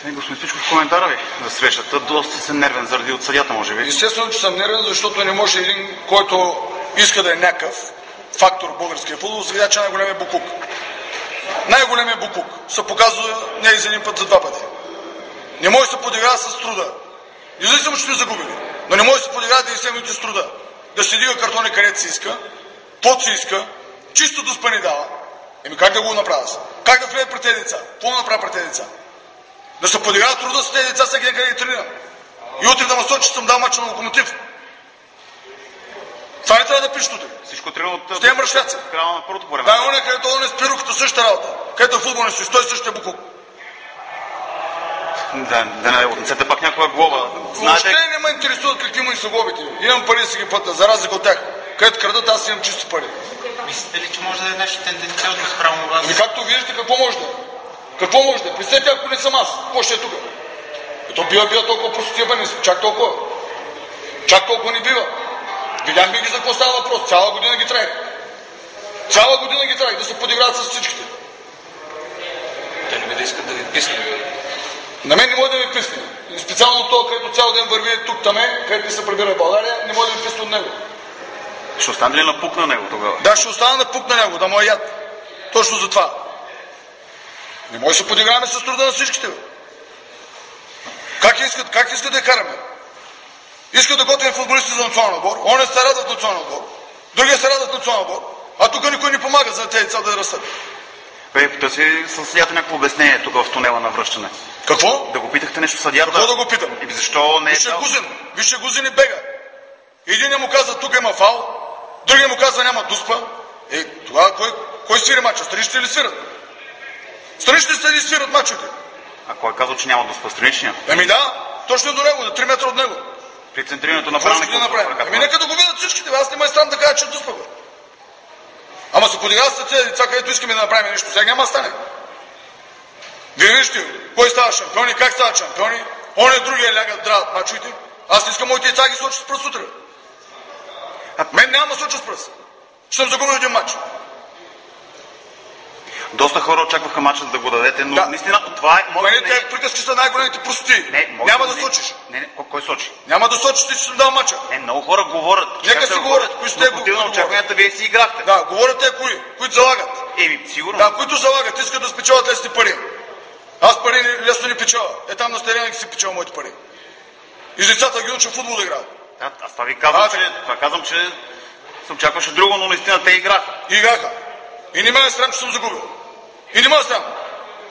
Господин Спичков, коментара ви за срещата. Доста съм нервен заради от съдята, може би. Естествено, че съм нервен, защото не може един, който иска да е някакъв фактор в българския футбол, да видя, че най-големият буклук. Най-големият буклук се показва не и за един път, за два пъти. Не може да се подиграва с труда. Независимо, че сме загубили. Но не може да се подиграва 90 минути с труда. Да се дига картони където се иска, под се иска, чисто до спани дава. Как да го направя? Как да влезе пред тези деца? Какво да направя пред тези деца? Да се подиграва труда с тези деца, всеки ден къде ги тренирам. И утре да ме сочи, че съм дал мача на Локомотив. Това не трябва да пишат утре. Всичко трябва от... С тези мръшляци. Края на първото време. Да, оне, където не спиру, като същата работа. Където футбол не стои, той същия буклук. Да не отнесете пак някоя глоба. Въобще не ме интересуват какви му и са глобите. Имам пари да си ги платя, за разлика от тях. Където крадат, аз имам чисти пари. Мислите ли, че може да е нещо тенденциозно спрямо вас? Ами както виждате, какво може да е? Какво може да е? Представете, ако не съм аз, какво ще е тук? Ето бива толкова простотия бъде, чак толкова. Чак толкова не бива. Видяхме ги за какво става въпрос. Цяла година ги траих. Цяла година ги траих да се подиграват с всичките. Те не би да искат да ви писне. На мен не може да ми писне. И специално това, където цял ден върви тук-таме, където не се прибира в България, не може да ми писне от него. Ще остане ли напук на него тогава? Да, ще остана напук на него, да му е яд. Точно за това. Не може да се подиграваме с труда на всичките. Как искат да я караме? Искат да готвим футболисти за национален отбор, оне се радват в национален отбор, другия се радват в национален отбор, а тук никой не помага за тези деца да растат. Потърси със съдията някакво обяснение тук в тунела на връщане. Какво? Да го питахте нещо съдията? Какво да го питам? Защо не е дал? Вижте Гузин и бега. Един му каза, тук има фал, другия му каза, няма дуспа. Тогава кой свири мача? Страничните ли свират? Страничните се ли свират мачовете? А кой е казал, че няма дуспа? Страничния? Ами да, точно до него, на 3 метра от него. При центрирането на правилника. Ами нека да го видят всичките, аз не ме е срам да кажа, че дуспа. Ама се подиграват с тези деца, където искаме да направим нещо. Сега няма да стане. Вие вижте, кой става шампиони, как стават шампиони, оне другия ляга драват мачовете. Аз не искам моите деца ги сочат с пръст утре. Мен няма да соча с пръст. Ще съм загубил един мач. Доста хора очакваха мача да го дадете, но наистина това е... Тези приказки са най-големите простоти. Няма да сочиш. Кой сочи? Няма да сочиш, че съм дал мача. Много хора говорят. Нека си говорят. Кои сте го очакванията, вие си играхте. Да, говорят те които залагат. Сигурно. Да, които залагат, искат да спечелят лесни пари. Аз пари лесно не печеля. Там на стереник си печеля моите пари. И децата ги учат футбол да играят. Аз това ви казвам, че се очакваше друго, но наистина те играха. Играха. И не ме е срам, че съм загубил. И не ме е срам.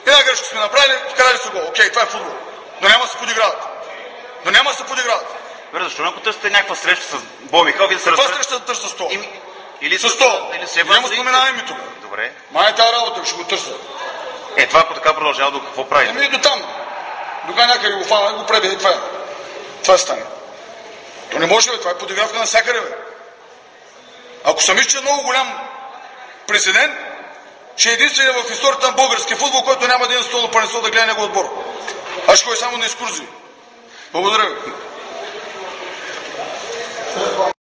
Една грешка сме направили, вкарали са гол. Окей, това е футбол. Но няма да се подиграват. Защо не потърсите някаква среща с Бомиха? Каква среща да търся с 100? Или с 100. Няма споменаваме ми тук. Добре. Май тази работа, ще го търся. Това ако така продължава, до какво правите? Ами до там. Дога някъде го фана, го преби, това е. Това стане. То не може, това е подигравка на всякъде, бе. Ако съм че много голям президент, ще е единствения в историята на българския футбол, който няма да има столно панесо да гледа негов отбор. Аз ще ходя само на екскурзии. Благодаря ви.